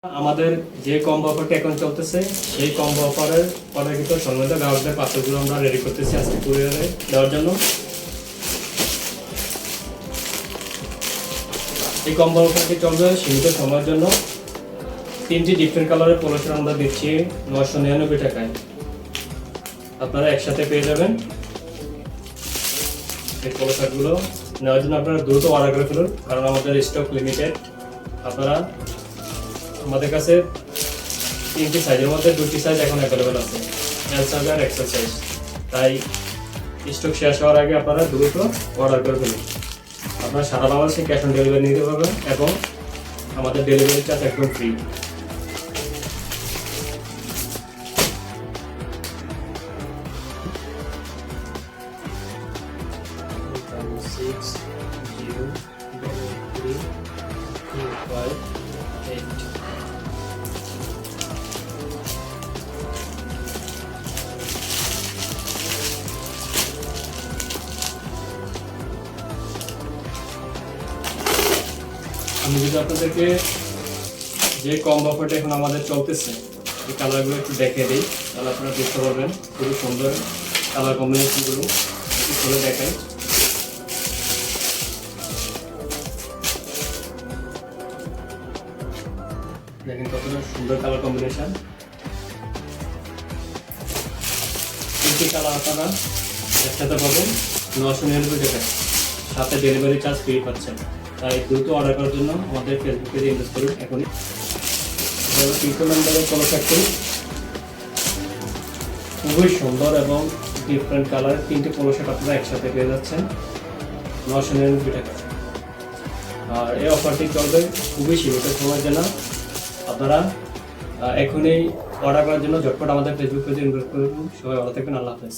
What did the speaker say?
আমাদের যে কম্বো অফারটা এখন চলতেছে সেই কম্বো অফারের কিন্তু সংগ্রহিত গ্রাহকদের পাত্রগুলো আমরা রেডি করতেছি আজকে কুরিয়ারে দেওয়ার জন্য। এই কম্বো অফারটি চলবে সীমিত সময়ের জন্য। 3টি ডিফারেন্ট কালারের পোলো শার্ট আমরা দিচ্ছি 999 টাকায়। আপনারা একসাথে পেয়ে যাবেন। এই পোলো শার্টগুলো নেওয়ার জন্য আপনারা দ্রুত অর্ডার করে ফেলুন, কারণ আমাদের স্টক লিমিটেড। আপনারা আমাদের কাছে 3টি সাইজের মধ্যে 2টি সাইজ এখন অ্যাভেলেবেল আছে, এল সাইজ আর এক্সেল সাইজ। তাই স্টক শেষ হওয়ার আগে আপনারা দ্রুত অর্ডার করে ফেলুন। আপনারা সারা বাংলাদেশে ক্যাশ অন ডেলিভারি নিতে পারবেন এবং আমাদের ডেলিভারি চার্জ একদম ফ্রি। আমি যদি আপনাদেরকে যে কম্বো অফারটা এখন আমাদের চলতেছে এই কালারগুলো একটু দেখে দিই, তাহলে আপনারা বুঝতে পারবেন। খুবই সুন্দর কালার কম্বিনেশনগুলো একটু খুলে দেখাই। দেখেন কতটা সুন্দর কালার কম্বিনেশন। 3টি কালার আপনারা একসাথে পাবেন 999 টাকায়, সাথে ডেলিভারি চার্জ ফ্রি পাচ্ছেন। তাই দ্রুত অর্ডার করার জন্য আমাদের ফেসবুক পেজে ইনভেস্ট করুন এখনই। 300 নম্বরের পোলো শার্টটি খুবই সুন্দর এবং ডিফারেন্ট কালার। 3টি পোলো শার্ট আপনারা একসাথে পেয়ে যাচ্ছেন 999 টাকা। আর এই অফারটি চলবে খুবই সীমিত সময়ের জন্য। আপনারা এখনই অর্ডার করার জন্য ঝটপট আমাদের ফেসবুক পেজে ইনভেস্ট করুন। সবাই ভালো থাকবেন। আল্লাহ হাফেজ।